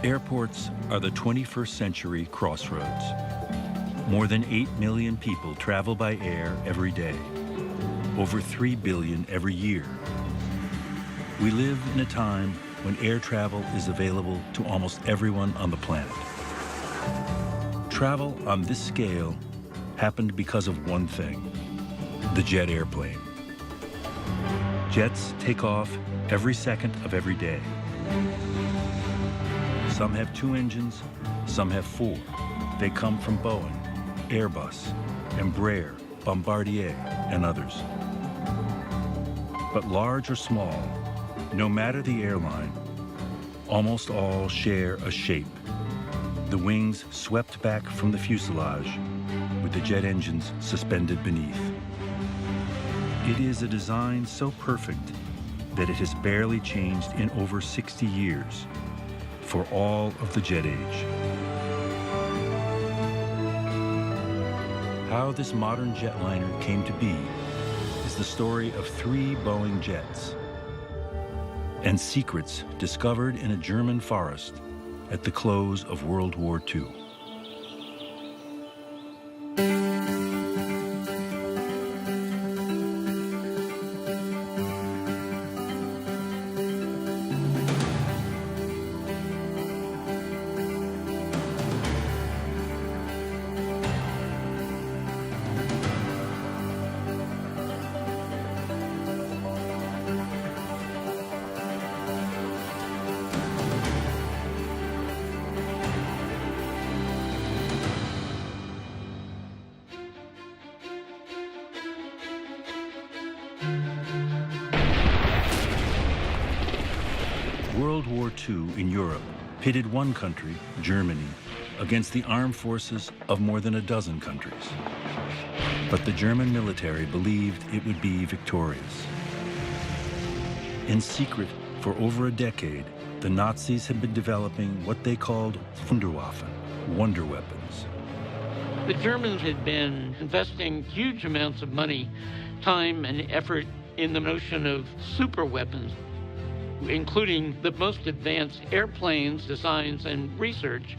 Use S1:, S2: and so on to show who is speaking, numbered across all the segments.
S1: Airports are the 21st century crossroads. More than 8 million people travel by air every day, over 3 billion every year. We live in a time when air travel is available to almost everyone on the planet. Travel on this scale happened because of one thing: the jet airplane. Jets take off every second of every day. Some have 2 engines, some have 4. They come from Boeing, Airbus, Embraer, Bombardier, and others. But large or small, no matter the airline, almost all share a shape. The wings swept back from the fuselage, with the jet engines suspended beneath. It is a design so perfect that it has barely changed in over 60 years for all of the jet age. How this modern jetliner came to be is the story of 3 Boeing jets and secrets discovered in a German forest at the close of World War II. World War II in Europe pitted one country, Germany, against the armed forces of more than a dozen countries. But the German military believed it would be victorious. In secret, for over a decade, the Nazis had been developing what they called Wunderwaffen, wonder weapons.
S2: The Germans had been investing huge amounts of money, time, and effort in the notion of super weapons, including the most advanced airplanes, designs, and research.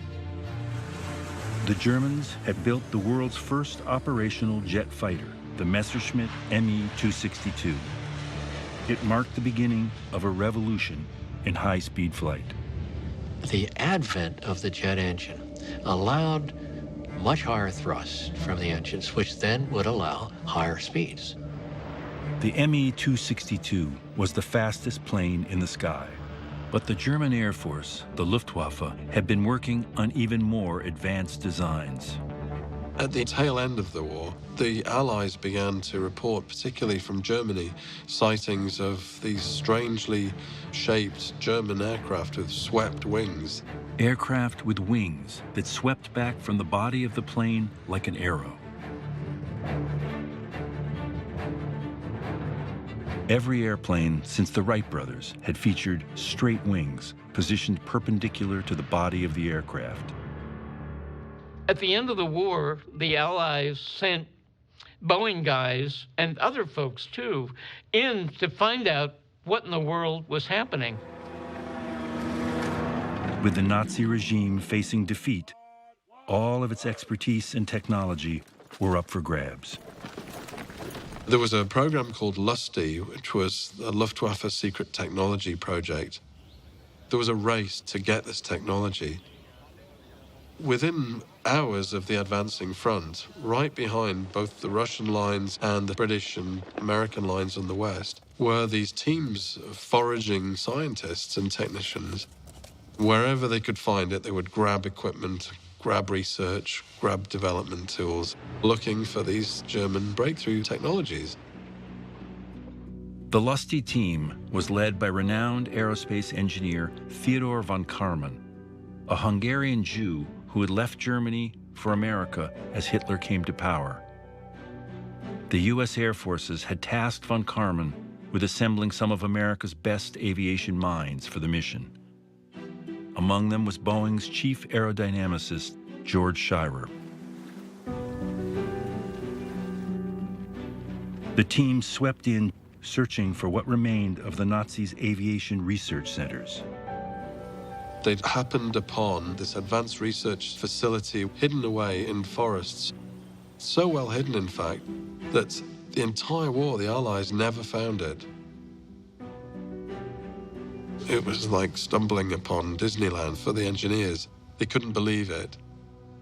S1: The Germans had built the world's first operational jet fighter, the Messerschmitt Me-262. It marked the beginning of a revolution in high-speed flight.
S3: The advent of the jet engine allowed much higher thrust from the engines, which then would allow higher speeds.
S1: The Me-262 was the fastest plane in the sky, but the German Air Force, the Luftwaffe, had been working on even more advanced designs.
S4: At the tail end of the war, the Allies began to report, particularly from Germany, sightings of these strangely shaped German aircraft with swept wings.
S1: Aircraft with wings that swept back from the body of the plane like an arrow. Every airplane since the Wright brothers had featured straight wings positioned perpendicular to the body of the aircraft.
S2: At the end of the war, the Allies sent Boeing guys, and other folks too, in to find out what in the world was happening.
S1: With the Nazi regime facing defeat, all of its expertise and technology were up for grabs.
S4: There was a program called Lusty, which was a Luftwaffe secret technology project. There was a race to get this technology. Within hours of the advancing front, right behind both the Russian lines and the British and American lines on the west, were these teams of foraging scientists and technicians. Wherever they could find it, they would grab equipment, grab research, grab development tools, looking for these German breakthrough technologies.
S1: The Lusty team was led by renowned aerospace engineer Theodor von Karman, a Hungarian Jew who had left Germany for America as Hitler came to power. The U.S. Air Forces had tasked von Karman with assembling some of America's best aviation minds for the mission. Among them was Boeing's chief aerodynamicist, George Schirrer. The team swept in, searching for what remained of the Nazis' aviation research centers.
S4: They'd happened upon this advanced research facility hidden away in forests. So well hidden, in fact, that the entire war, the Allies never found it. It was like stumbling upon Disneyland for the engineers. They couldn't believe it.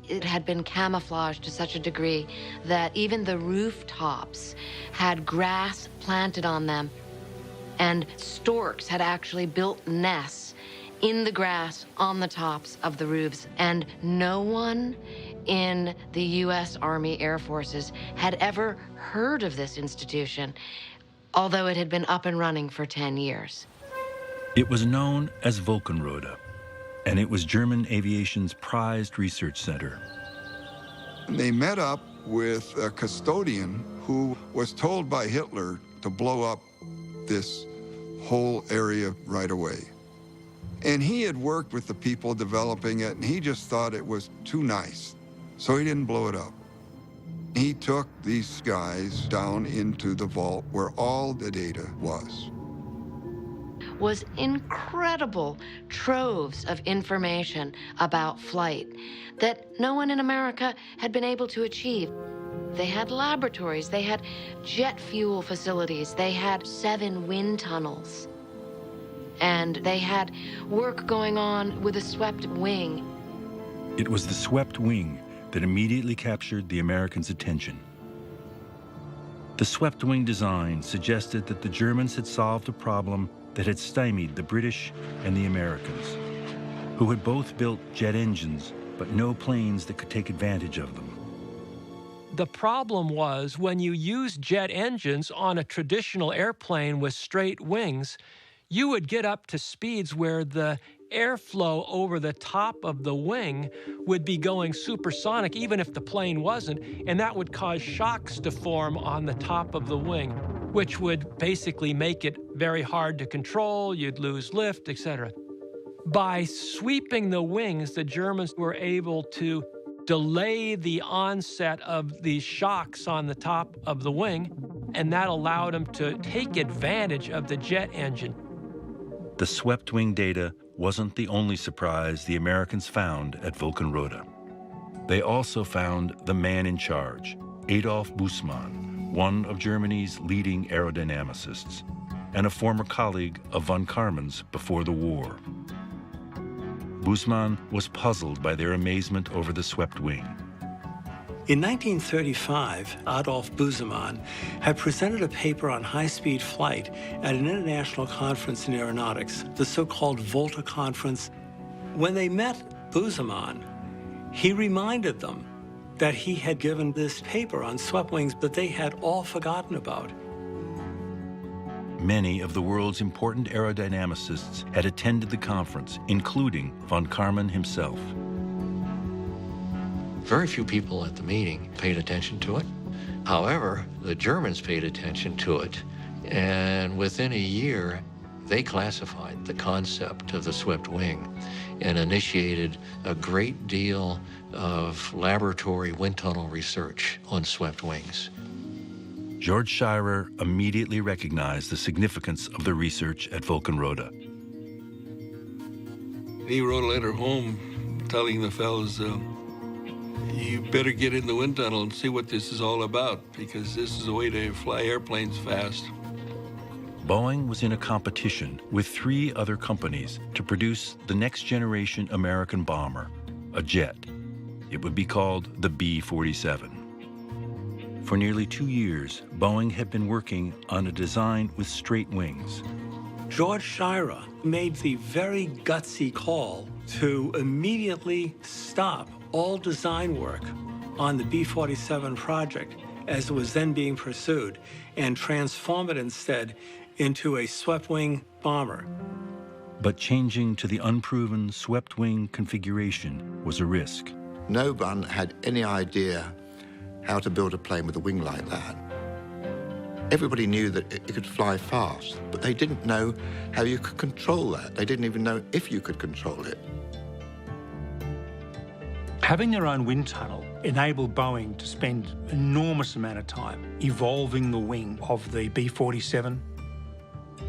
S5: It had been camouflaged to such a degree that even the rooftops had grass planted on them, and storks had actually built nests in the grass on the tops of the roofs, and no one in the U.S. Army Air Forces had ever heard of this institution, although it had been up and running for 10 years.
S1: It was known as Wolkenrode, and it was German aviation's prized research center.
S6: They met up with a custodian who was told by Hitler to blow up this whole area right away. And he had worked with the people developing it, and he just thought it was too nice, so he didn't blow it up. He took these guys down into the vault where all the data was
S5: incredible troves of information about flight that no one in America had been able to achieve. They had laboratories, they had jet fuel facilities, they had 7 wind tunnels, and they had work going on with a swept wing.
S1: It was the swept wing that immediately captured the Americans' attention. The swept wing design suggested that the Germans had solved a problem that had stymied the British and the Americans, who had both built jet engines, but no planes that could take advantage of them.
S7: The problem was when you used jet engines on a traditional airplane with straight wings, you would get up to speeds where the airflow over the top of the wing would be going supersonic, even if the plane wasn't, and that would cause shocks to form on the top of the wing, which would basically make it very hard to control, you'd lose lift, etc. By sweeping the wings, the Germans were able to delay the onset of these shocks on the top of the wing, and that allowed them to take advantage of the jet engine.
S1: The swept wing data wasn't the only surprise the Americans found at Wolkenrode. They also found the man in charge, Adolf Bussmann, one of Germany's leading aerodynamicists, and a former colleague of von Karman's before the war. Bussmann was puzzled by their amazement over the swept wing.
S8: In 1935, Adolf Bussmann had presented a paper on high-speed flight at an international conference in aeronautics, the so-called Volta Conference. When they met Bussmann, he reminded them that he had given this paper on swept wings that they had all forgotten about.
S1: Many of the world's important aerodynamicists had attended the conference, including von Karman himself.
S3: Very few people at the meeting paid attention to it. However, the Germans paid attention to it, and within a year, they classified the concept of the swept wing and initiated a great deal of laboratory wind tunnel research on swept wings.
S1: George Schirrer immediately recognized the significance of the research at Wolkenrode.
S9: He wrote a letter home telling the fellows, you better get in the wind tunnel and see what this is all about, because this is a way to fly airplanes fast.
S1: Boeing was in a competition with 3 other companies to produce the next generation American bomber, a jet. It would be called the B-47. For nearly 2 years, Boeing had been working on a design with straight wings.
S8: George Schirrer made the very gutsy call to immediately stop all design work on the B-47 project as it was then being pursued and transform it instead into a swept-wing bomber.
S1: But changing to the unproven swept-wing configuration was a risk.
S10: No one had any idea how to build a plane with a wing like that. Everybody knew that it could fly fast, but they didn't know how you could control that. They didn't even know if you could control it.
S11: Having their own wind tunnel enabled Boeing to spend an enormous amount of time evolving the wing of the B-47.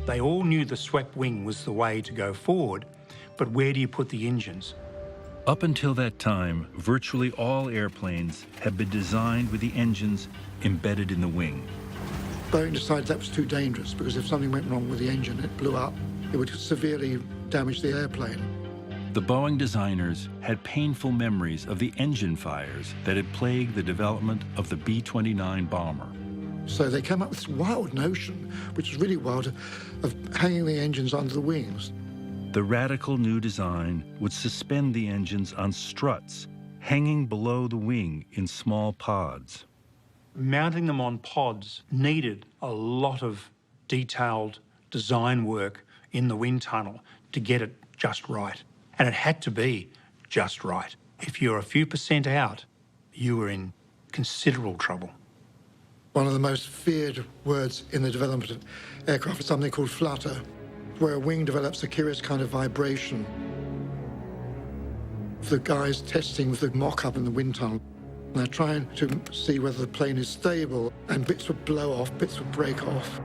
S11: They all knew the swept wing was the way to go forward, but where do you put the engines?
S1: Up until that time, virtually all airplanes had been designed with the engines embedded in the wing.
S10: Boeing decided that was too dangerous because if something went wrong with the engine, it blew up, it would severely damage the airplane.
S1: The Boeing designers had painful memories of the engine fires that had plagued the development of the B-29 bomber.
S10: So they came up with this wild notion, which was really wild, of hanging the engines under the wings.
S1: The radical new design would suspend the engines on struts, hanging below the wing in small pods.
S11: Mounting them on pods needed a lot of detailed design work in the wind tunnel to get it just right. And it had to be just right. If you're a few percent out, you were in considerable trouble.
S10: One of the most feared words in the development of aircraft is something called flutter, where a wing develops a curious kind of vibration. The guys testing the mock-up in the wind tunnel, they're trying to see whether the plane is stable, and bits would blow off, bits would break off.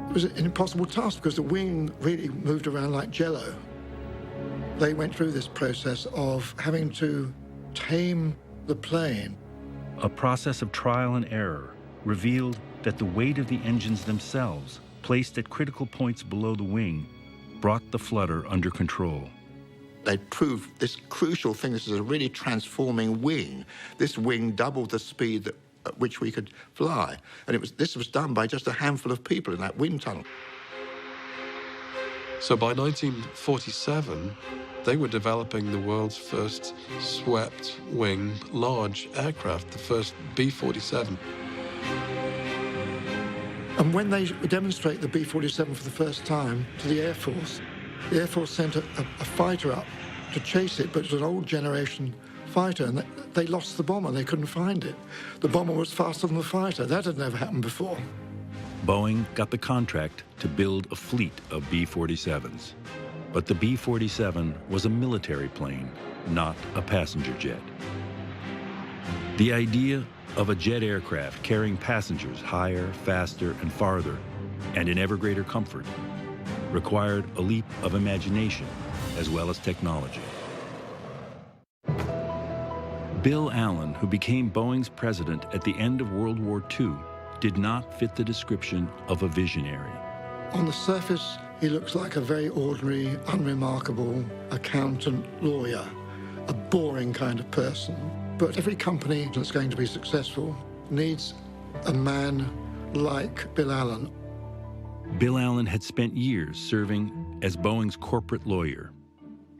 S10: It was an impossible task because the wing really moved around like jello. They went through this process of having to tame the plane.
S1: A process of trial and error revealed that the weight of the engines themselves, placed at critical points below the wing, brought the flutter under control.
S10: They proved this crucial thing. This is a really transforming wing. This wing doubled the speed at which we could fly. And this was done by just a handful of people in that wind tunnel.
S4: So by 1947, they were developing the world's first swept wing large aircraft, the first B-47.
S10: And when they demonstrate the B-47 for the first time to the Air Force sent a fighter up to chase it, but it was an old generation fighter, and they lost the bomber. They couldn't find it. The bomber was faster than the fighter. That had never happened before.
S1: Boeing got the contract to build a fleet of B-47s. But the B-47 was a military plane, not a passenger jet. The idea of a jet aircraft carrying passengers higher, faster, and farther, and in ever greater comfort, required a leap of imagination as well as technology. Bill Allen, who became Boeing's president at the end of World War II, did not fit the description of a visionary.
S10: On the surface, he looks like a very ordinary, unremarkable accountant lawyer, a boring kind of person. But every company that's going to be successful needs a man like Bill Allen.
S1: Bill Allen had spent years serving as Boeing's corporate lawyer.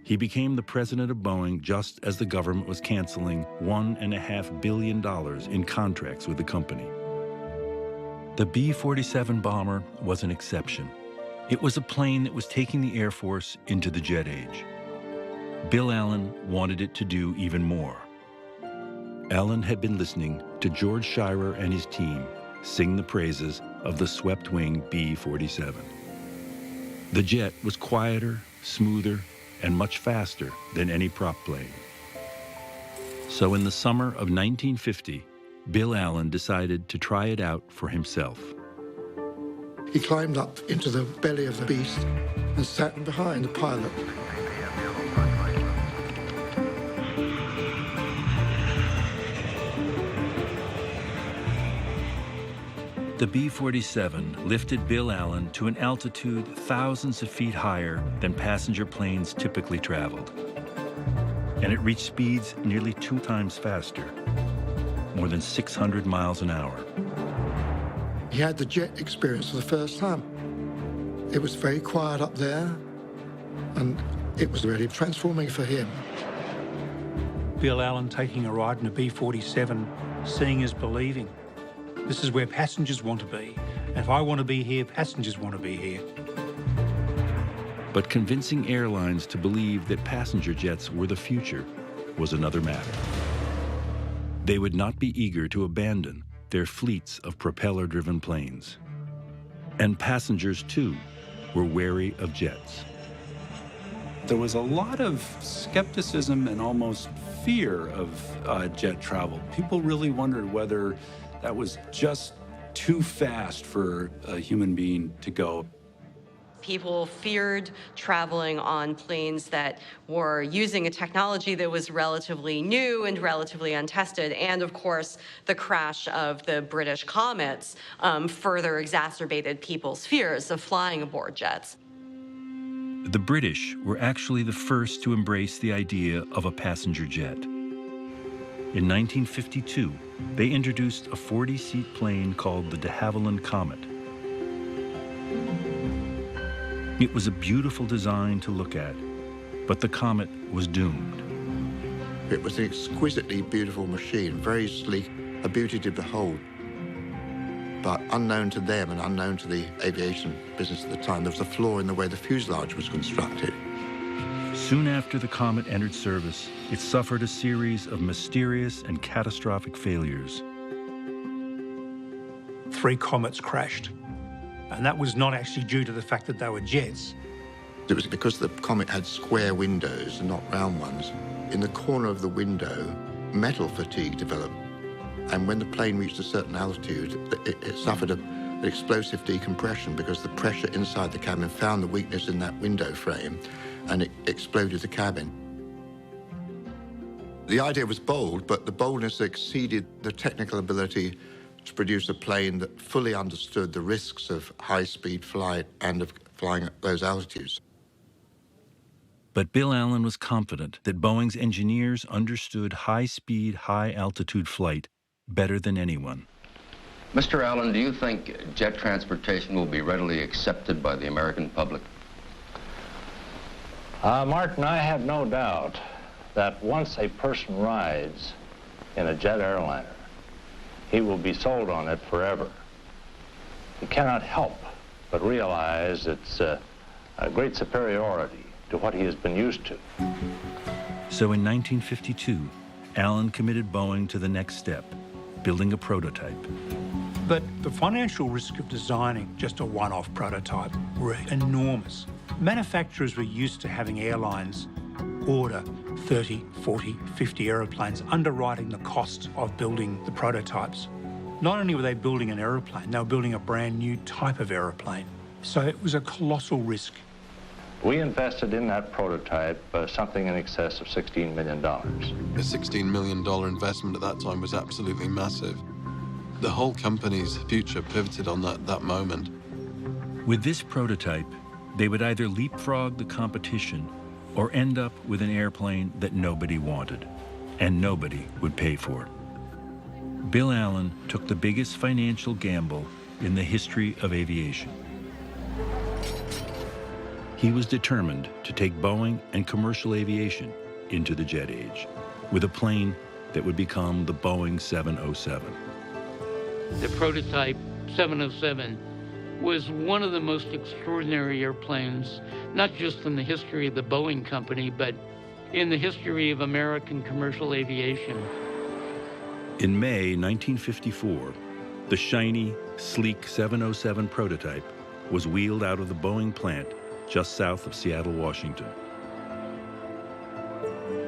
S1: He became the president of Boeing just as the government was canceling $1.5 billion in contracts with the company. The B-47 bomber was an exception. It was a plane that was taking the Air Force into the jet age. Bill Allen wanted it to do even more. Allen had been listening to George Schuyler and his team sing the praises of the swept-wing B-47. The jet was quieter, smoother, and much faster than any prop plane. So in the summer of 1950, Bill Allen decided to try it out for himself.
S10: He climbed up into the belly of the beast and sat behind the pilot.
S1: The B-47 lifted Bill Allen to an altitude thousands of feet higher than passenger planes typically traveled. And it reached speeds nearly 2 times faster, more than 600 miles an hour.
S10: He had the jet experience for the first time. It was very quiet up there, and it was really transforming for him.
S11: Bill Allen taking a ride in a B-47, seeing is believing. This is where passengers want to be. And if I want to be here, passengers want to be here.
S1: But convincing airlines to believe that passenger jets were the future was another matter. They would not be eager to abandon their fleets of propeller-driven planes. And passengers, too, were wary of jets.
S12: There was a lot of skepticism and almost fear of jet travel. People really wondered whether that was just too fast for a human being to go.
S13: People feared traveling on planes that were using a technology that was relatively new and relatively untested. And of course, the crash of the British comets further exacerbated people's fears of flying aboard jets.
S1: The British were actually the first to embrace the idea of a passenger jet. In 1952, they introduced a 40-seat plane called the de Havilland Comet. It was a beautiful design to look at, but the Comet was doomed.
S10: It was an exquisitely beautiful machine, very sleek, a beauty to behold. But unknown to them and unknown to the aviation business at the time, there was a flaw in the way the fuselage was constructed.
S1: Soon after the Comet entered service, it suffered a series of mysterious and catastrophic failures.
S11: 3 comets crashed. And that was not actually due to the fact that they were jets.
S10: It was because the Comet had square windows and not round ones. In the corner of the window, metal fatigue developed. And when the plane reached a certain altitude, it suffered an explosive decompression because the pressure inside the cabin found the weakness in that window frame and it exploded the cabin. The idea was bold, but the boldness exceeded the technical ability to produce a plane that fully understood the risks of high-speed flight and of flying at those altitudes.
S1: But Bill Allen was confident that Boeing's engineers understood high-speed, high-altitude flight better than anyone.
S14: Mr. Allen, do you think jet transportation will be readily accepted by the American public?
S15: Martin, I have no doubt that once a person rides in a jet airliner, he will be sold on it forever. He cannot help but realize its a great superiority to what he has been used to.
S1: So in 1952, Allen committed Boeing to the next step, building a prototype.
S11: But the financial risk of designing just a one-off prototype were enormous. Manufacturers were used to having airlines order 30, 40, 50 aeroplanes, underwriting the cost of building the prototypes. Not only were they building an aeroplane, they were building a brand new type of aeroplane. So it was a colossal risk.
S15: We invested in that prototype something in excess of $16 million.
S4: A $16 million investment at that time was absolutely massive. The whole company's future pivoted on that moment.
S1: With this prototype, they would either leapfrog the competition or end up with an airplane that nobody wanted, and nobody would pay for. Bill Allen took the biggest financial gamble in the history of aviation. He was determined to take Boeing and commercial aviation into the jet age with a plane that would become the Boeing 707.
S2: The prototype 707 was one of the most extraordinary airplanes, not just in the history of the Boeing company, but in the history of American commercial aviation.
S1: In May 1954, the shiny, sleek 707 prototype was wheeled out of the Boeing plant just south of Seattle, Washington.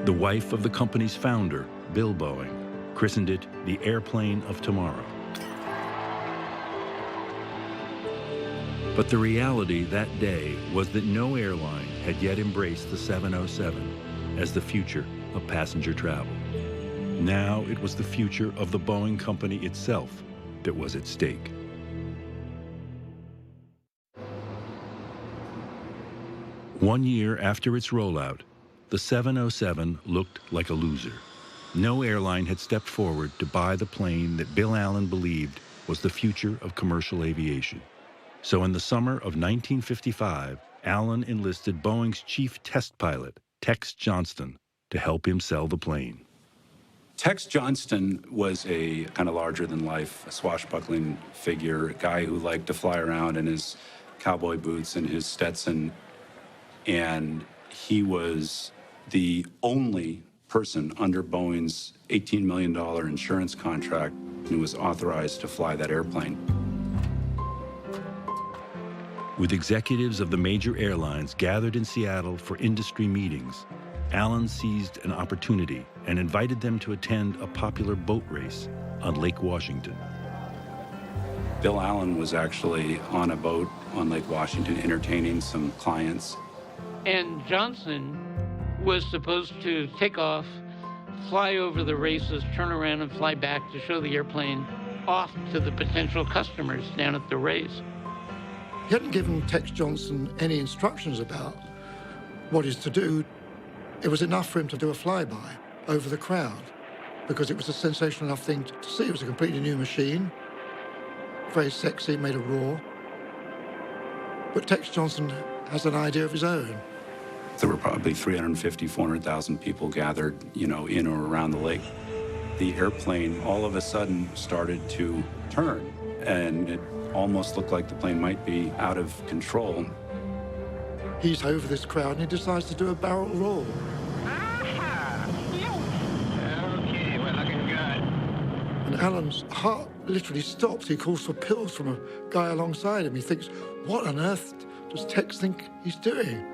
S1: The wife of the company's founder, Bill Boeing, christened it the airplane of tomorrow. But the reality that day was that no airline had yet embraced the 707 as the future of passenger travel. Now it was the future of the Boeing company itself that was at stake. One year after its rollout, the 707 looked like a loser. No airline had stepped forward to buy the plane that Bill Allen believed was the future of commercial aviation. So in the summer of 1955, Allen enlisted Boeing's chief test pilot, Tex Johnston, to help him sell the plane.
S12: Tex Johnston was a kind of larger-than-life, swashbuckling figure, a guy who liked to fly around in his cowboy boots and his Stetson, and he was the only person under Boeing's $18 million insurance contract who was authorized to fly that airplane.
S1: With executives of the major airlines gathered in Seattle for industry meetings, Allen seized an opportunity and invited them to attend a popular boat race on Lake Washington.
S12: Bill Allen was actually on a boat on Lake Washington entertaining some clients.
S2: And Johnson was supposed to take off, fly over the races, turn around and fly back to show the airplane off to the potential customers down at the race.
S10: He hadn't given Tex Johnson any instructions about what he's to do. It was enough for him to do a flyby over the crowd because it was a sensational enough thing to see. It was a completely new machine, very sexy, made a roar. But Tex Johnson has an idea of his own.
S12: There were probably 350, 400,000 people gathered, in or around the lake. The airplane all of a sudden started to turn, and it almost looked like the plane might be out of control.
S10: He's over this crowd and he decides to do a barrel roll.
S15: Okay, we're looking good.
S10: And Alan's heart literally stops. He calls for pills from a guy alongside him. He thinks, what on earth does Tex think he's doing?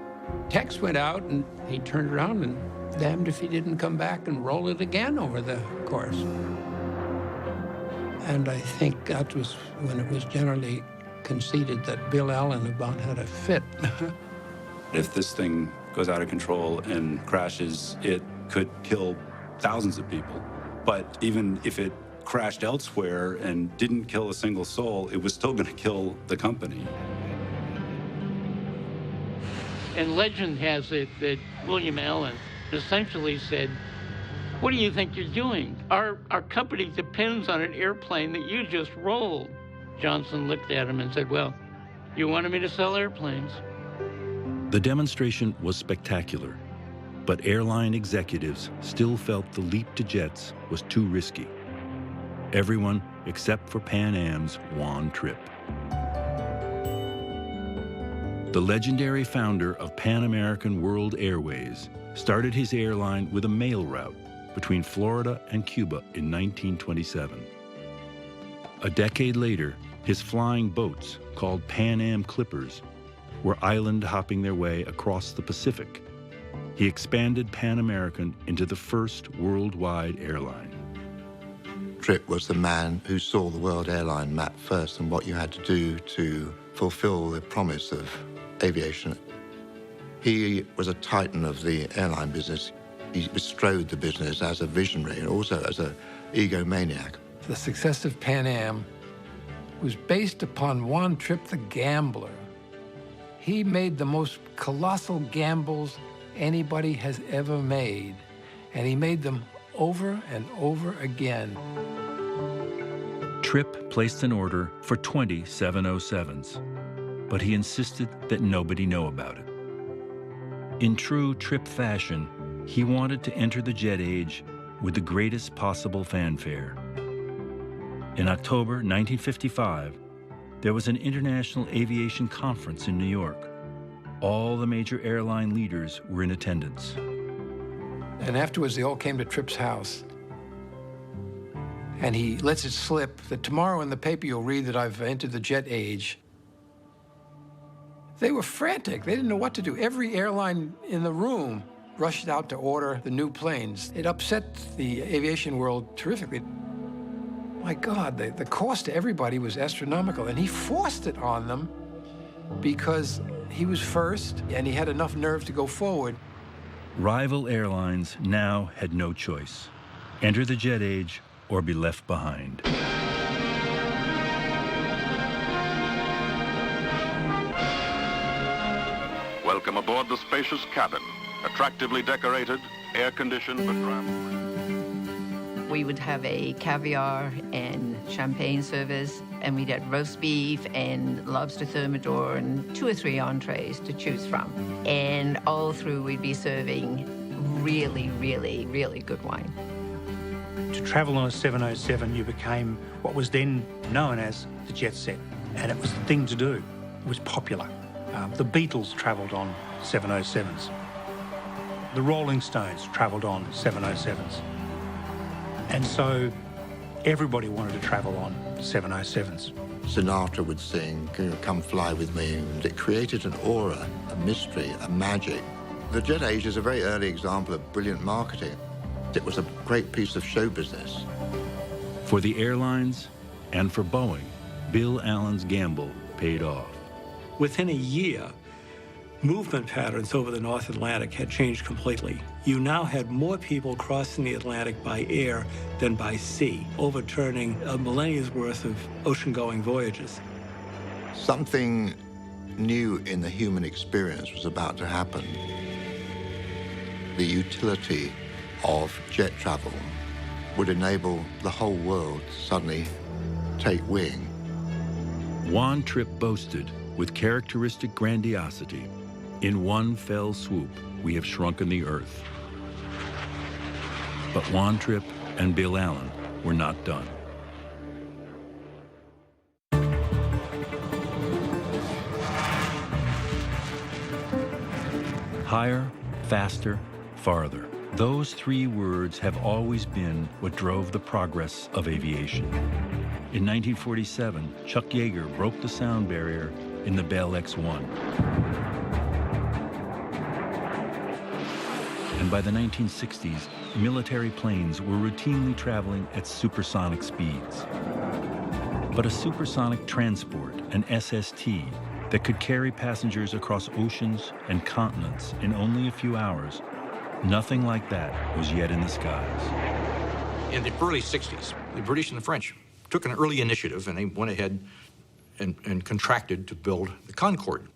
S16: Tex went out and he turned around and damned if he didn't come back and roll it again over the course. And I think that was when it was generally conceded that Bill Allen about had a fit.
S12: If this thing goes out of control and crashes, it could kill thousands of people. But even if it crashed elsewhere and didn't kill a single soul, it was still going to kill the company.
S2: And legend has it that William Allen essentially said, what do you think you're doing? Our company depends on an airplane that you just rolled. Johnson looked at him and said, well, you wanted me to sell airplanes.
S1: The demonstration was spectacular, but airline executives still felt the leap to jets was too risky. Everyone except for Pan Am's Juan Trippe. The legendary founder of Pan American World Airways started his airline with a mail route between Florida and Cuba in 1927. A decade later, his flying boats, called Pan Am Clippers, were island hopping their way across the Pacific. He expanded Pan American into the first worldwide airline.
S10: Trippe was the man who saw the world airline map first and what you had to do to fulfill the promise of aviation. He was a titan of the airline business. He bestrode the business as a visionary and also as an egomaniac.
S16: The success of Pan Am was based upon Juan Trippe, the gambler. He made the most colossal gambles anybody has ever made, and he made them over and over again.
S1: Trippe placed an order for 20 707s, but he insisted that nobody know about it. In true Trippe fashion, he wanted to enter the jet age with the greatest possible fanfare. In October 1955, there was an international aviation conference in New York. All the major airline leaders were in attendance.
S16: And afterwards, they all came to Trippe's house. And he lets it slip that tomorrow in the paper you'll read that I've entered the jet age. They were frantic. They didn't know what to do. Every airline in the room rushed out to order the new planes. It upset the aviation world terrifically. My God, the cost to everybody was astronomical, and he forced it on them because he was first and he had enough nerve to go forward.
S1: Rival airlines now had no choice. Enter the jet age or be left behind.
S17: Welcome aboard the spacious cabin, attractively decorated, air-conditioned, but travel.
S18: We would have a caviar and champagne service, and we'd have roast beef and lobster thermidor and 2 or 3 entrees to choose from. And all through, we'd be serving really, really, really good wine.
S11: To travel on a 707, you became what was then known as the jet set, and it was the thing to do. It was popular. The Beatles travelled on 707s. The Rolling Stones travelled on 707s. And so everybody wanted to travel on 707s.
S10: Sinatra would sing, "Come fly with me," and it created an aura, a mystery, a magic. The jet age is a very early example of brilliant marketing. It was a great piece of show business.
S1: For the airlines and for Boeing, Bill Allen's gamble paid off.
S8: Within a year, movement patterns over the North Atlantic had changed completely. You now had more people crossing the Atlantic by air than by sea, overturning a millennia's worth of ocean-going voyages.
S10: Something new in the human experience was about to happen. The utility of jet travel would enable the whole world to suddenly take wing.
S1: Juan Trippe boasted, with characteristic grandiosity, "In one fell swoop, we have shrunken the earth." But Juan Trippe and Bill Allen were not done. Higher, faster, farther. Those three words have always been what drove the progress of aviation. In 1947, Chuck Yeager broke the sound barrier in the Bell X-1. And by the 1960s, military planes were routinely traveling at supersonic speeds. But a supersonic transport, an SST, that could carry passengers across oceans and continents in only a few hours, nothing like that was yet in the skies.
S19: In the early 60s, the British and the French took an early initiative, and they went ahead and contracted to build the Concorde.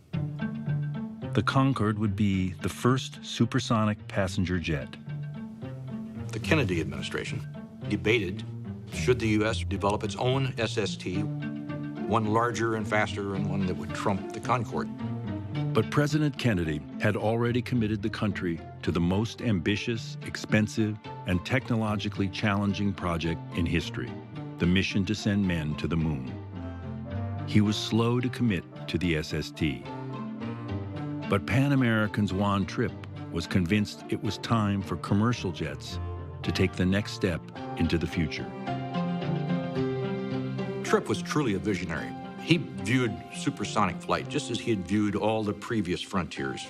S1: The Concorde would be the first supersonic passenger jet.
S19: The Kennedy administration debated, should the U.S. develop its own SST, one larger and faster and one that would trump the Concorde.
S1: But President Kennedy had already committed the country to the most ambitious, expensive, and technologically challenging project in history, the mission to send men to the moon. He was slow to commit to the SST. But Pan American's Juan Trippe was convinced it was time for commercial jets to take the next step into the future.
S19: Trippe was truly a visionary. He viewed supersonic flight just as he had viewed all the previous frontiers.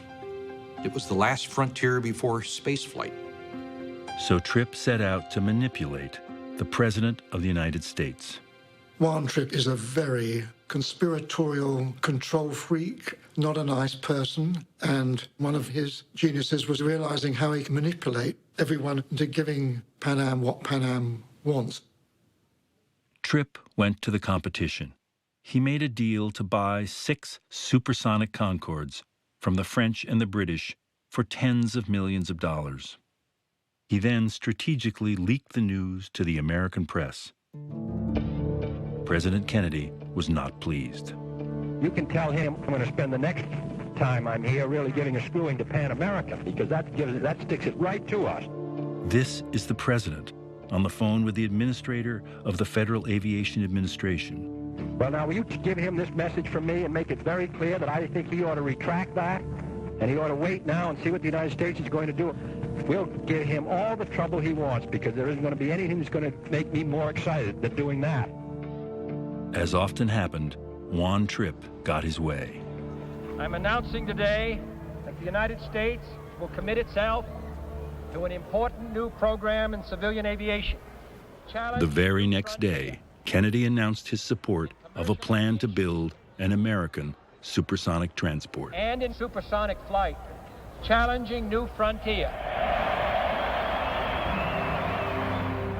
S19: It was the last frontier before space flight.
S1: So Trippe set out to manipulate the President of the United States.
S20: Juan Trippe is a very conspiratorial control freak, not a nice person, and one of his geniuses was realizing how he can manipulate everyone into giving Pan Am what Pan Am wants.
S1: Trippe went to the competition. He made a deal to buy 6 supersonic Concordes from the French and the British for tens of millions of dollars. He then strategically leaked the news to the American press. President Kennedy was not pleased.
S21: You can tell him I'm going to spend the next time I'm here really giving a screwing to Pan American, because that sticks it right to us.
S1: This is the president on the phone with the administrator of the Federal Aviation Administration.
S21: Well, now, will you give him this message from me and make it very clear that I think he ought to retract that, and he ought to wait now and see what the United States is going to do. We'll give him all the trouble he wants, because there isn't going to be anything that's going to make me more excited than doing that.
S1: As often happened, Juan Trippe got his way.
S21: I'm announcing today that the United States will commit itself to an important new program in civilian aviation.
S1: The very next day, Kennedy announced his support of a plan to build an American supersonic transport.
S21: And in supersonic flight, challenging new frontier.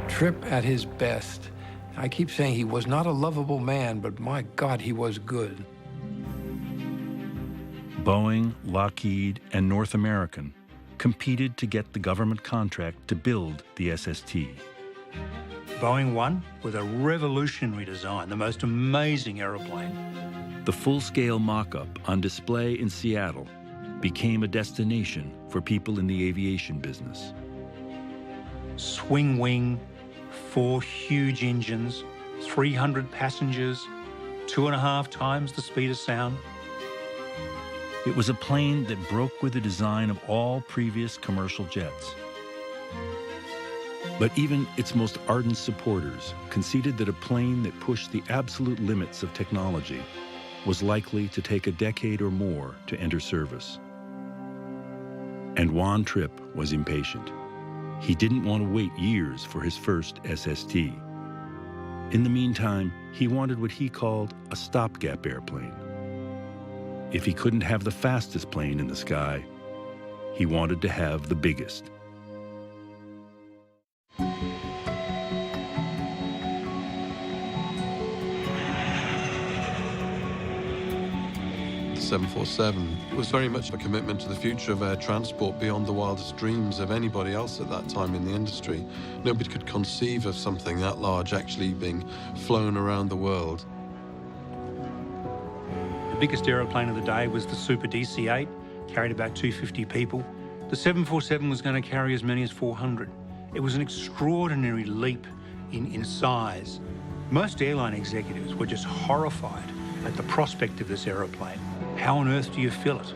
S16: Trippe at his best. I keep saying he was not a lovable man, but my God, he was good.
S1: Boeing, Lockheed, and North American competed to get the government contract to build the SST.
S11: Boeing won with a revolutionary design, the most amazing aeroplane.
S1: The full-scale mock-up on display in Seattle became a destination for people in the aviation business.
S11: Swing wing, 4 huge engines, 300 passengers, 2.5 times the speed of sound.
S1: It was a plane that broke with the design of all previous commercial jets. But even its most ardent supporters conceded that a plane that pushed the absolute limits of technology was likely to take a decade or more to enter service. And Juan Trippe was impatient. He didn't want to wait years for his first SST. In the meantime, he wanted what he called a stopgap airplane. If he couldn't have the fastest plane in the sky, he wanted to have the biggest.
S4: The 747 was very much a commitment to the future of air transport beyond the wildest dreams of anybody else at that time in the industry. Nobody could conceive of something that large actually being flown around the world.
S11: The biggest aeroplane of the day was the Super DC-8, carried about 250 people. The 747 was going to carry as many as 400. It was an extraordinary leap in size. Most airline executives were just horrified at the prospect of this aeroplane. How on earth do you fill it?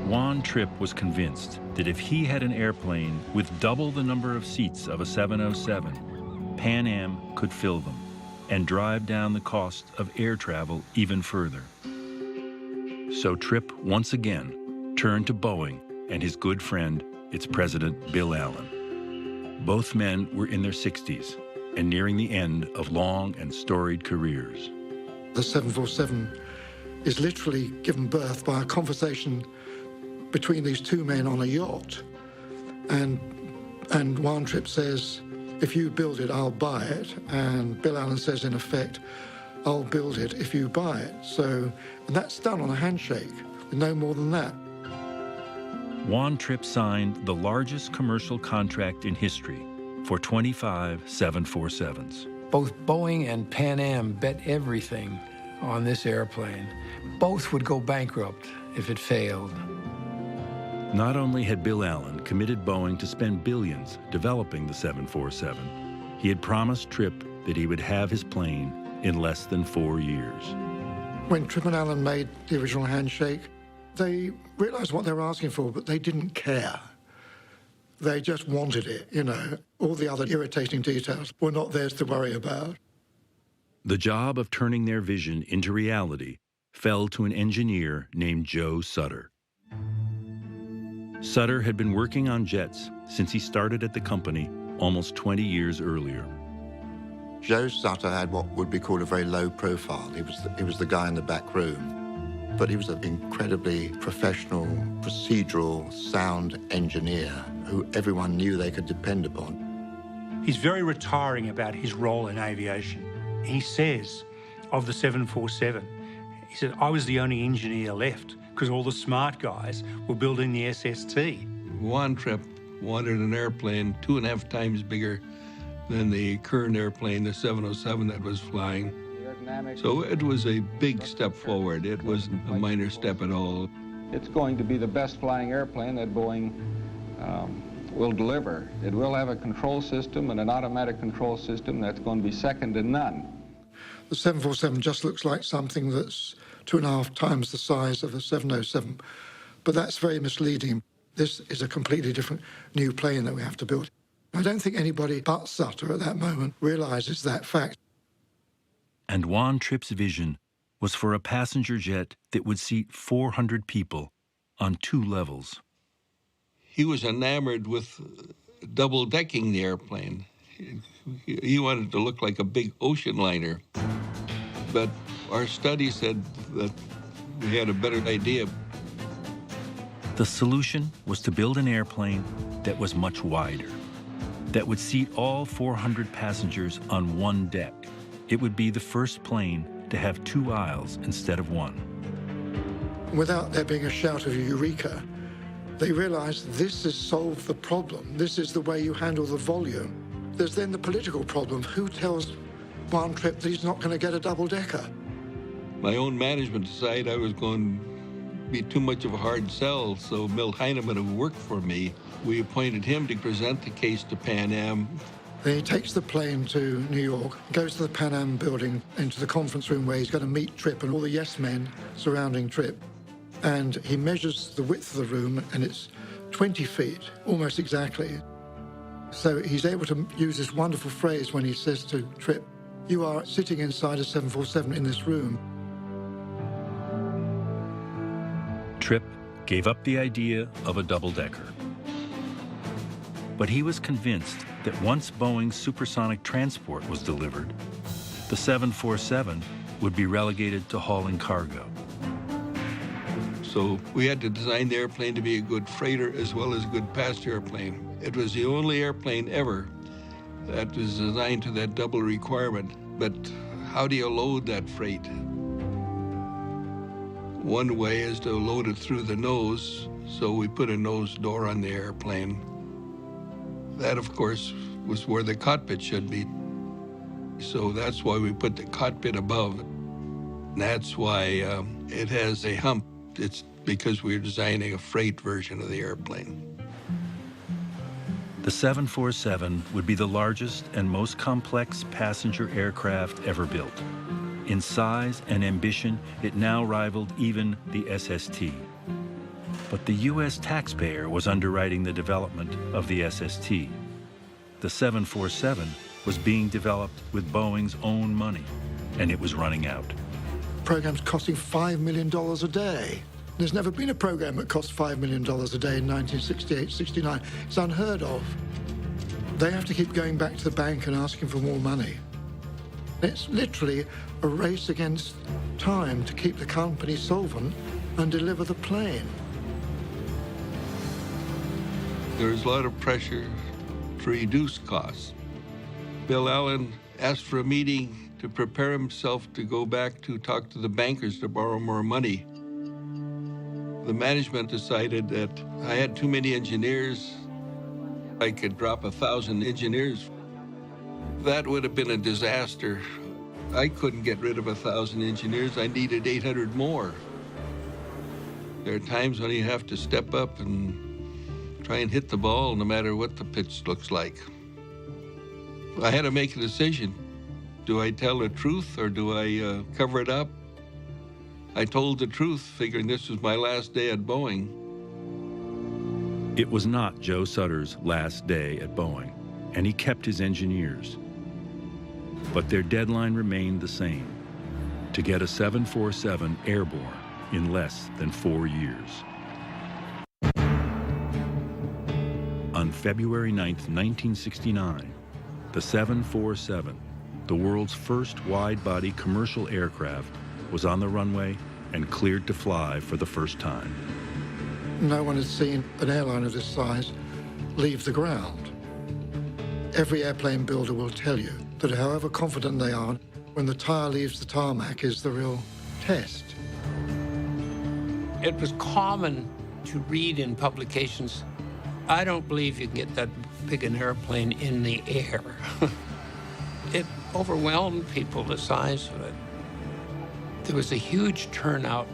S1: Juan Trippe was convinced that if he had an airplane with double the number of seats of a 707, Pan Am could fill them and drive down the cost of air travel even further. So Trippe once again turned to Boeing and his good friend, its president, Bill Allen. Both men were in their 60s and nearing the end of long and storied careers.
S20: The 747 is literally given birth by a conversation between these two men on a yacht. And Juan Trippe says, if you build it, I'll buy it. And Bill Allen says, in effect, I'll build it if you buy it. So, and that's done on a handshake, no more than that.
S1: Juan Trippe signed the largest commercial contract in history for 25 747s.
S16: Both Boeing and Pan Am bet everything on this airplane. Both would go bankrupt if it failed.
S1: Not only had Bill Allen committed Boeing to spend billions developing the 747, he had promised Trippe that he would have his plane in less than 4 years.
S20: When Trippe and Allen made the original handshake, they realized what they were asking for, but they didn't care. They just wanted it, you know. All the other irritating details were not theirs to worry about.
S1: The job of turning their vision into reality fell to an engineer named Joe Sutter. Sutter had been working on jets since he started at the company almost 20 years earlier.
S10: Joe Sutter had what would be called a very low profile. He was the guy in the back room. But he was an incredibly professional, procedural, sound engineer who everyone knew they could depend upon.
S11: He's very retiring about his role in aviation. He says of the 747, he said, I was the only engineer left because all the smart guys were building the SST.
S9: Juan Trippe wanted an airplane 2.5 times bigger than the current airplane, the 707 that was flying. So it was a big step forward. It wasn't a minor step at all.
S6: It's going to be the best flying airplane that Boeing will deliver. It will have a control system and an automatic control system that's going to be second to none.
S20: The 747 just looks like something that's 2.5 times the size of a 707, but that's very misleading. This is a completely different new plane that we have to build. I don't think anybody but Sutter at that moment realizes that fact.
S1: And Juan Trippe's vision was for a passenger jet that would seat 400 people on 2 levels.
S9: He was enamored with double-decking the airplane. He wanted to look like a big ocean liner. But our study said that we had a better idea.
S1: The solution was to build an airplane that was much wider, that would seat all 400 passengers on 1 deck. It would be the first plane to have 2 aisles instead of 1.
S20: Without there being a shout of eureka, they realized this has solved the problem. This is the way you handle the volume. There's then the political problem. Who tells Juan Trippe that he's not going to get a double-decker?
S9: My own management decided I was going to be too much of a hard sell, so Milt Heinemann, who worked for me, we appointed him to present the case to Pan Am.
S20: Then he takes the plane to New York, goes to the Pan Am building, into the conference room where he's going to meet Trippe and all the yes men surrounding Trippe. And he measures the width of the room, and it's 20 feet, almost exactly. So he's able to use this wonderful phrase when he says to Trippe, you are sitting inside a 747 in this room.
S1: Trippe gave up the idea of a double-decker. But he was convinced that once Boeing's supersonic transport was delivered, the 747 would be relegated to hauling cargo.
S9: So we had to design the airplane to be a good freighter as well as a good passenger airplane. It was the only airplane ever that was designed to that double requirement. But how do you load that freight? One way is to load it through the nose, so we put a nose door on the airplane. That, of course, was where the cockpit should be. So that's why we put the cockpit above. And that's why it has a hump. It's because we're designing a freight version of the airplane.
S1: The 747 would be the largest and most complex passenger aircraft ever built. In size and ambition, it now rivaled even the SST. But the U.S. taxpayer was underwriting the development of the SST. The 747 was being developed with Boeing's own money, and it was running out.
S20: Programs costing $5 million a day. There's never been a program that cost $5 million a day in 1968, 69. It's unheard of. They have to keep going back to the bank and asking for more money. It's literally a race against time to keep the company solvent and deliver the plane.
S9: There's a lot of pressure to reduce costs. Bill Allen asked for a meeting to prepare himself to go back to talk to the bankers to borrow more money. The management decided that I had too many engineers. I could drop 1,000 engineers. That would have been a disaster. I couldn't get rid of 1,000 engineers. I needed 800 more. There are times when you have to step up and try and hit the ball no matter what the pitch looks like. I had to make a decision. Do I tell the truth or do I cover it up? I told the truth, figuring this was my last day at Boeing.
S1: It was not Joe Sutter's last day at Boeing, and he kept his engineers. But their deadline remained the same, to get a 747 airborne in less than 4 years. On February 9th, 1969, the 747, the world's first wide-body commercial aircraft, was on the runway and cleared to fly for the first time.
S20: No one had seen an airline of this size leave the ground. Every airplane builder will tell you that however confident they are, when the tire leaves the tarmac is the real test.
S7: It was common to read in publications, I don't believe you can get that big an airplane in the air. It overwhelmed people, the size of it. There was a huge turnout.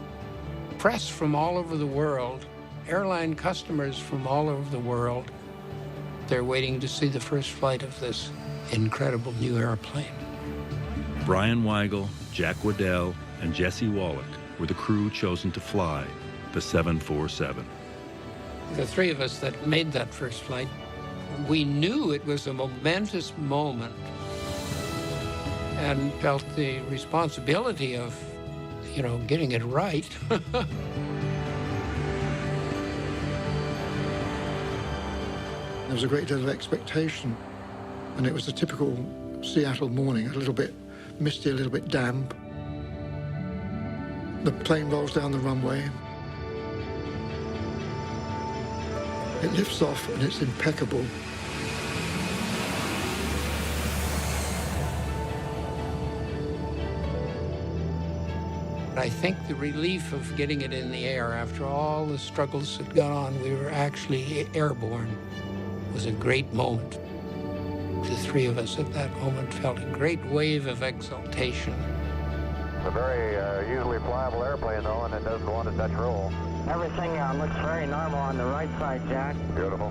S7: Press from all over the world, airline customers from all over the world. They're waiting to see the first flight of this incredible new airplane.
S1: Brian Weigel, Jack Waddell, and Jesse Wallach were the crew chosen to fly the 747.
S7: The three of us that made that first flight, we knew it was a momentous moment and felt the responsibility of, getting it right.
S20: There was a great deal of expectation, and it was a typical Seattle morning, a little bit misty, a little bit damp. The plane rolls down the runway. It lifts off, and it's impeccable.
S7: I think the relief of getting it in the air after all the struggles that got on, we were actually airborne, was a great moment. The three of us at that moment felt a great wave of exultation.
S5: It's a very easily flyable airplane, though, and it doesn't want to touch roll.
S22: Everything looks very normal on the right side, Jack.
S5: Beautiful.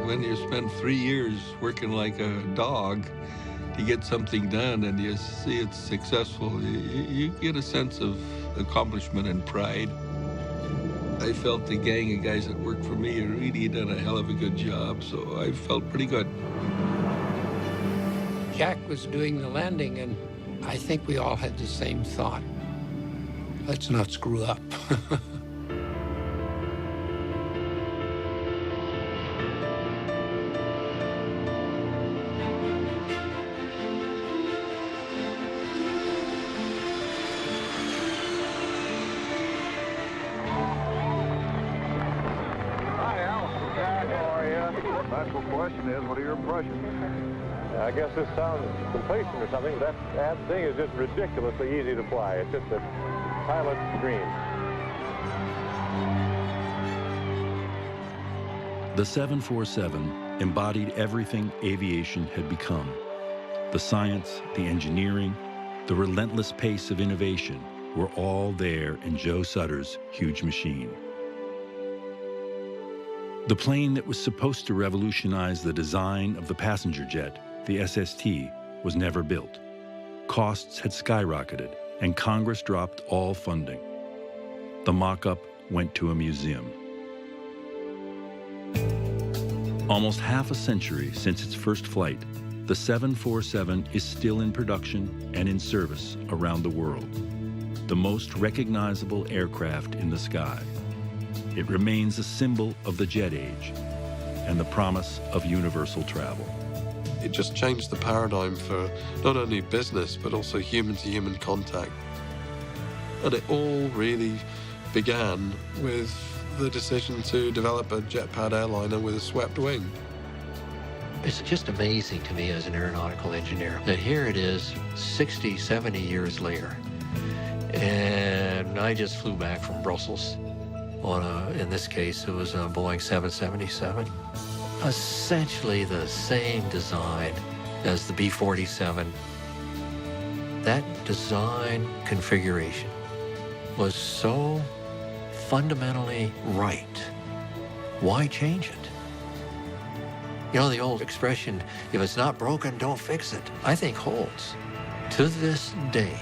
S9: When you spend 3 years working like a dog to get something done and you see it's successful, you get a sense of accomplishment and pride. I felt the gang of guys that worked for me had really done a hell of a good job, so I felt pretty good.
S7: Jack was doing the landing, and I think we all had the same thought. Let's not screw up.
S5: Natural question is, what are your impressions?
S3: I guess this sounds complacent or something. That thing is just ridiculously easy to fly. It's just a pilot's dream.
S1: The 747 embodied everything aviation had become. The science, the engineering, the relentless pace of innovation were all there in Joe Sutter's huge machine. The plane that was supposed to revolutionize the design of the passenger jet, the SST, was never built. Costs had skyrocketed, and Congress dropped all funding. The mock-up went to a museum. Almost half a century since its first flight, the 747 is still in production and in service around the world, the most recognizable aircraft in the sky. It remains a symbol of the jet age and the promise of universal travel.
S4: It just changed the paradigm for not only business, but also human-to-human contact. And it all really began with the decision to develop a jet-powered airliner with a swept wing.
S13: It's just amazing to me as an aeronautical engineer that here it is 60, 70 years later, and I just flew back from Brussels on in this case, it was a Boeing 777. Essentially the same design as the B-47. That design configuration was so fundamentally right. Why change it? You know, the old expression, if it's not broken, don't fix it, I think holds. To this day,